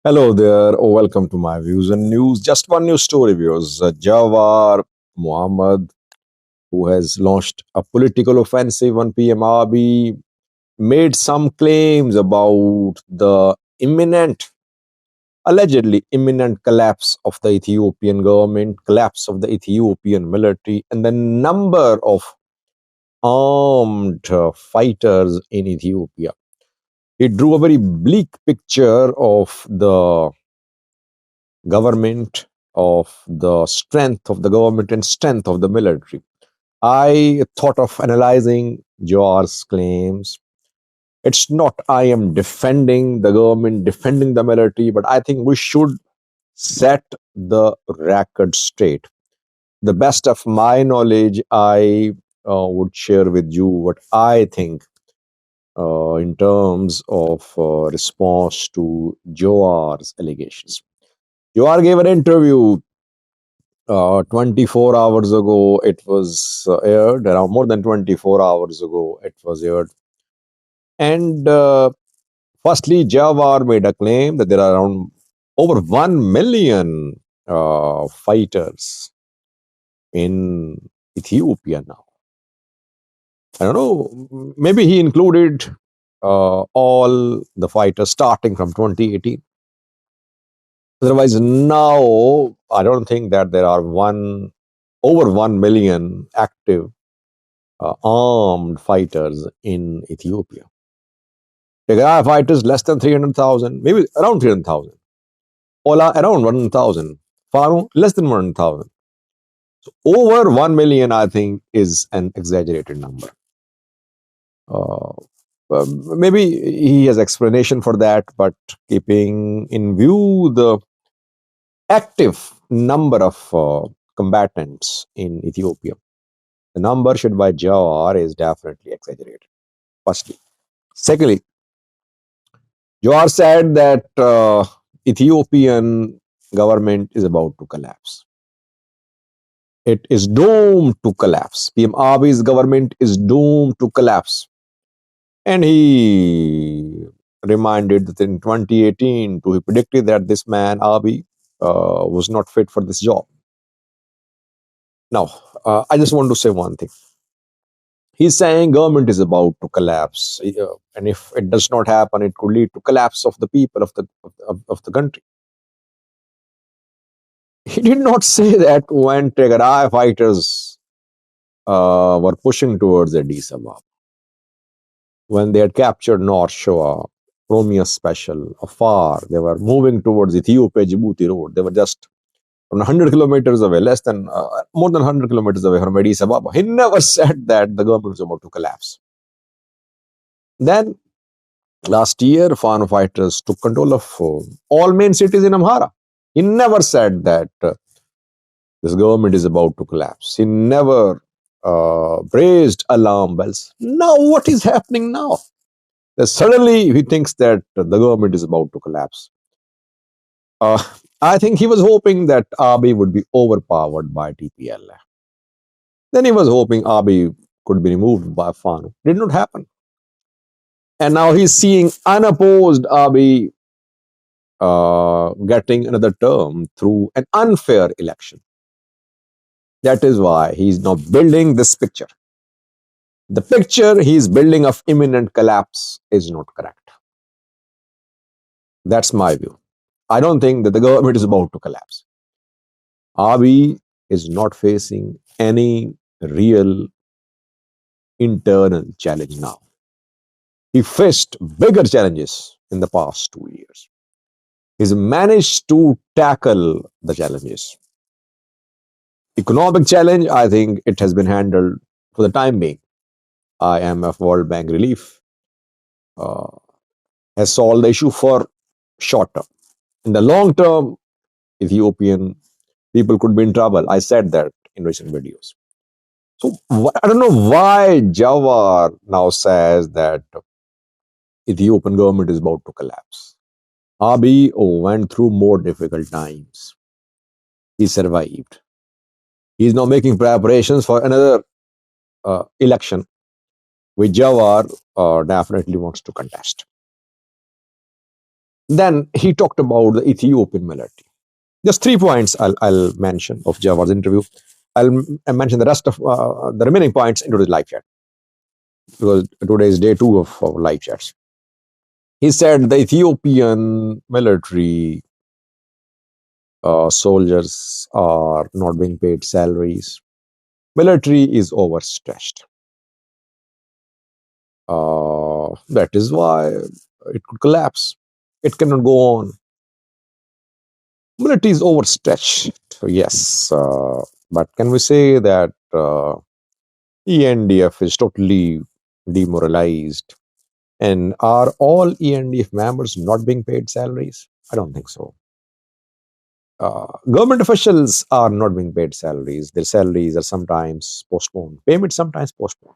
Hello there. Welcome to my views and news. Just one news story, viewers. Jawar Mohammed, who has launched a political offensive on PMRB, made some claims about the allegedly imminent collapse of the Ethiopian government, collapse of the Ethiopian military, and the number of armed fighters in Ethiopia. He drew a very bleak picture of the government, of the strength of the government and strength of the military. I thought of analyzing Jawar's claims. It's not I am defending the government, defending the military, but I think we should set the record straight. The best of my knowledge, I would share with you what I think in terms of response to Jawar's allegations. Jawar gave an interview 24 hours ago. It was aired around more than 24 hours ago. It was aired. And firstly, Jawar made a claim that there are around over 1 million fighters in Ethiopia now. I don't know, maybe he included all the fighters starting from 2018. Otherwise, now I don't think that there are over 1 million active armed fighters in Ethiopia. Tigray fighters less than 300,000, maybe around 300,000. Ola around 1,000. Faro less than 1,000. So over 1 million, I think, is an exaggerated number. Uh, Maybe he has explanation for that, but keeping in view the active number of combatants in Ethiopia, the number shared by Jawar is definitely exaggerated. Firstly, secondly, Jawar said that Ethiopian government is about to collapse. It is doomed to collapse. PM Abiy's government is doomed to collapse. And he reminded that in 2018, he predicted that this man, Abiy, was not fit for this job. Now, I just want to say one thing. He's saying government is about to collapse, and if it does not happen, it could lead to collapse of the people of the country. He did not say that when Tigray fighters were pushing towards Addis Ababa, when they had captured North Shore, Romeo Special, Afar, they were moving towards Ethiopia Djibouti road. They were just 100 kilometers away, more than 100 kilometers away from Addis Ababa. He never said that the government was about to collapse. Then last year, foreign fighters took control of all main cities in Amhara. He never said that this government is about to collapse. He never raised alarm bells. Now, what is happening now? That suddenly he thinks that the government is about to collapse. Uh, I think he was hoping that Abiy would be overpowered by TPLF. Then he was hoping Abiy could be removed by Fano. Did not happen. And now he's seeing unopposed Abiy getting another term through an unfair election. That is why he's now building this picture. The picture he's building of imminent collapse is not correct. That's my view. I don't think that the government is about to collapse. Abiy is not facing any real internal challenge now. He faced bigger challenges in the past 2 years. He's managed to tackle the challenges. Economic challenge, I think it has been handled for the time being. IMF, World Bank relief has solved the issue for short term. In the long term, Ethiopian people could be in trouble. I said that in recent videos. So I don't know why Jawar now says that Ethiopian government is about to collapse. Abiy went through more difficult times. He survived. He's now making preparations for another election, which Jawar definitely wants to contest. Then he talked about the Ethiopian military. Just 3 points I'll mention of Jawar's interview. I'll mention the rest of the remaining points into the live chat because today is day two of our live chats. He said the Ethiopian military soldiers are not being paid salaries. Military is overstretched. That is why it could collapse. It cannot go on. Military is overstretched. Yes, but can we say that ENDF is totally demoralized? And are all ENDF members not being paid salaries? I don't think so. Government officials are not being paid salaries. Their salaries are sometimes postponed. Payment sometimes postponed.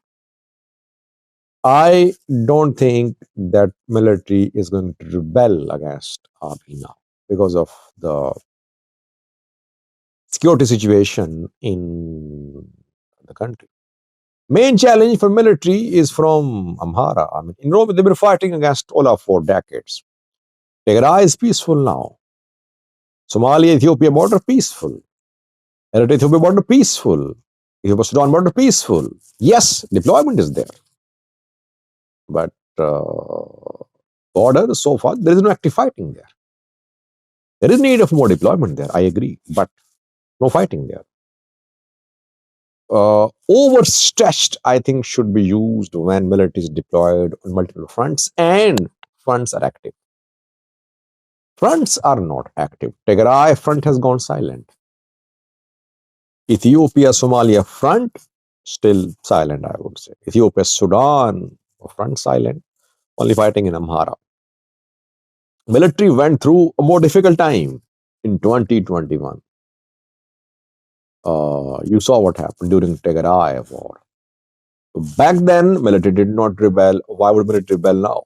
I don't think that military is going to rebel against army now because of the security situation in the country. Main challenge for military is from Amhara. I mean, in Rome, they've been fighting against Ola for decades. Tigray is peaceful now. Somalia, Ethiopia border peaceful. Eritrea, Ethiopia border peaceful. Ethiopia, Sudan border peaceful. Yes, deployment is there. But border, so far, there is no active fighting there. There is need of more deployment there, I agree. But no fighting there. Overstretched, I think, should be used when military is deployed on multiple fronts and fronts are active. Fronts are not active. Tigray front has gone silent. Ethiopia, Somalia front, still silent, I would say. Ethiopia, Sudan, front silent, only fighting in Amhara. Military went through a more difficult time in 2021. You saw what happened during Tigray war. Back then, military did not rebel. Why would military rebel now?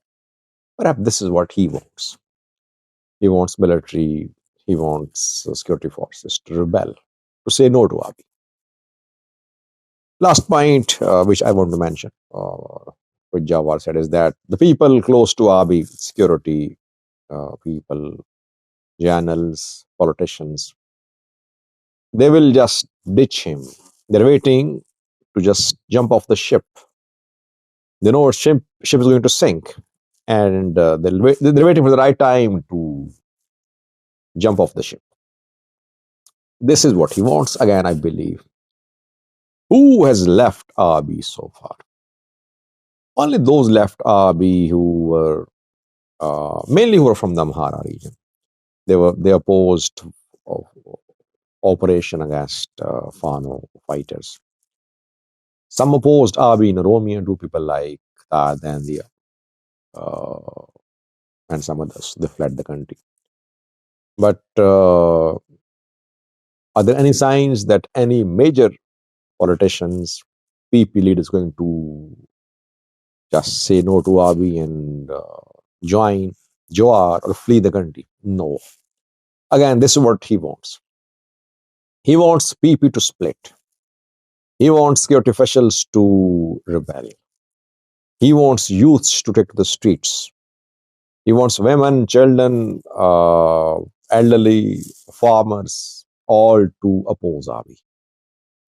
Perhaps this is what he wants. He wants military, he wants security forces to rebel, to say no to Abiy. Last point, which I want to mention, what Jawar said, is that the people close to Abiy, security people, journals, politicians, they will just ditch him. They're waiting to just jump off the ship. They know ship is going to sink, and they're waiting for the right time to jump off the ship. This is what he wants. Again, I believe. Who has left Abiy so far? Only those left Abiy who were mainly who were from the Amhara region. They opposed operation against Fano fighters. Some opposed Abiy in Oromia, two people like Tad and some others. They fled the country. But are there any signs that any major politicians, PP leader is going to just say no to Abiy and join Jawar or flee the country? No. Again, this is what he wants. He wants PP to split. He wants security officials to rebel. He wants youths to take to the streets. He wants women, children, elderly, farmers, all to oppose Abiy.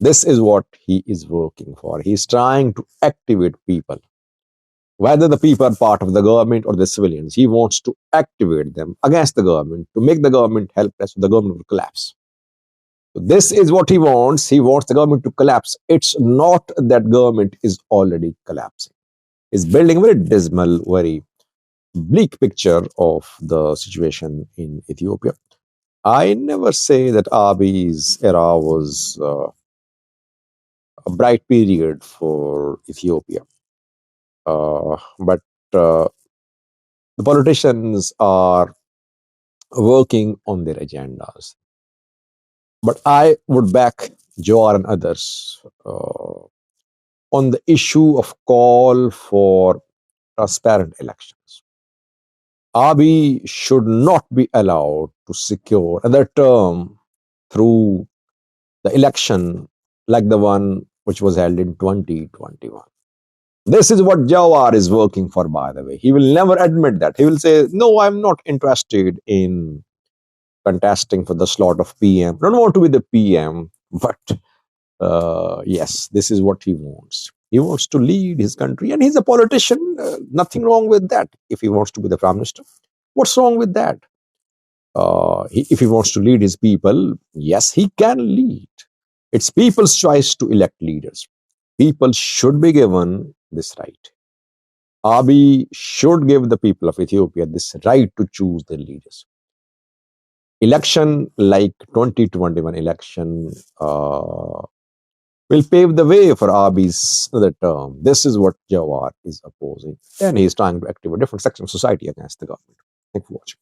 This is what he is working for. He's trying to activate people. Whether the people are part of the government or the civilians, he wants to activate them against the government to make the government helpless, so the government will collapse. So this is what he wants. He wants the government to collapse. It's not that government is already collapsing. He's building a very dismal, very bleak picture of the situation in Ethiopia. I never say that Abiy's era was a bright period for Ethiopia. But the politicians are working on their agendas. But I would back Jawar and others on the issue of call for transparent elections. Abiy should not be allowed to secure another term through the election like the one which was held in 2021. This is what Jawar is working for, by the way. He will never admit that. He will say, no, I'm not interested in contesting for the slot of PM. I don't want to be the PM, but yes, this is what he wants. He wants to lead his country, and he's a politician. Nothing wrong with that. If he wants to be the prime minister, what's wrong with that? If he wants to lead his people, yes, he can lead. It's people's choice to elect leaders. People should be given this right. Abiy should give the people of Ethiopia this right to choose their leaders. Election like 2021 election will pave the way for Abiy's other term. This is what Jawar is opposing. And he is trying to activate a different section of society against the government. Thank you for watching.